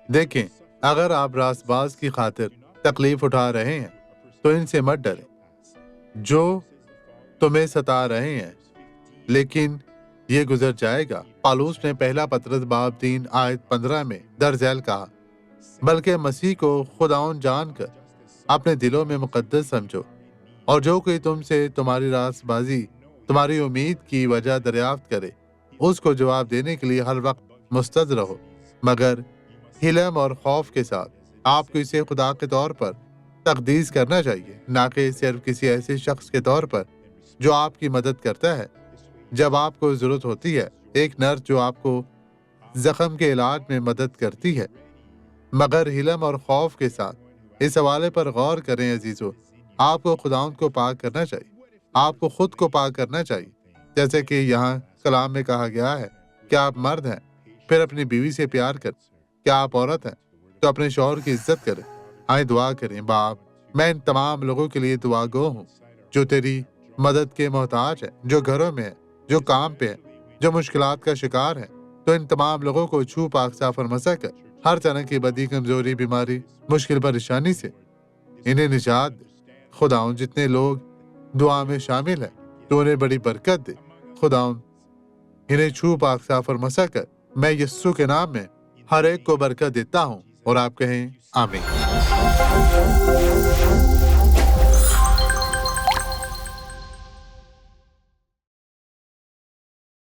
देखें, अगर आप रासबाज की खातिर तकलीफ उठा रहे हैं तो इनसे मत डरें जो तुम्हें सता रहे हैं, लेकिन ये गुजर जाएगा। पालूस ने पहला पतरस बाब 3 आयत 15 में दरअसल कहा, बल्कि मसीह को खुदाउन जानकर अपने दिलों में मुकद्दस समझो, और जो कोई तुमसे तुम्हारी रासबाजी, तुम्हारी उम्मीद की वजह दरियाफ्त करे, उसको जवाब देने के लिए हर वक्त मुस्तैद रहो, मगर हिलम और खौफ के साथ। आपको इसे खुदा के तौर पर तकदीस करना चाहिए, ना कि सिर्फ किसी ऐसे शख्स के तौर पर जो आपकी मदद करता है जब आपको जरूरत होती है, एक नर्स जो आपको जख्म के इलाज में मदद करती है, मगर हिलम और खौफ के साथ। इस हवाले पर गौर करें अजीजों, आपको खुदावंद को पाक करना चाहिए, आपको खुद को पाक करना चाहिए, जैसे कि यहाँ कलाम में कहा गया है। क्या आप मर्द हैं फिर अपनी बीवी से प्यार करें, क्या आप औरत हैं तो अपने शौहर की इज्जत करें। आए दुआ करें। बाप, मैं इन तमाम लोगों के लिए दुआ गो हूँ जो तेरी मदद के मोहताज है, जो घरों में है, जो काम पे है, जो मुश्किलात का शिकार है। तो इन तमाम लोगों को छू पाक साफ और मसा कर हर तरह की बदी, कमजोरी, बीमारी, मुश्किल परेशानी से इन्हें निजात दे। खुदाउन जितने लोग दुआ में शामिल है तो उन्हें बड़ी बरकत दे। खुदाउन इन्हें छू पाक साफ और मसा कर। मैं यस्सु के नाम में हर एक को बरकत देता हूँ, और आप कहें आमीन।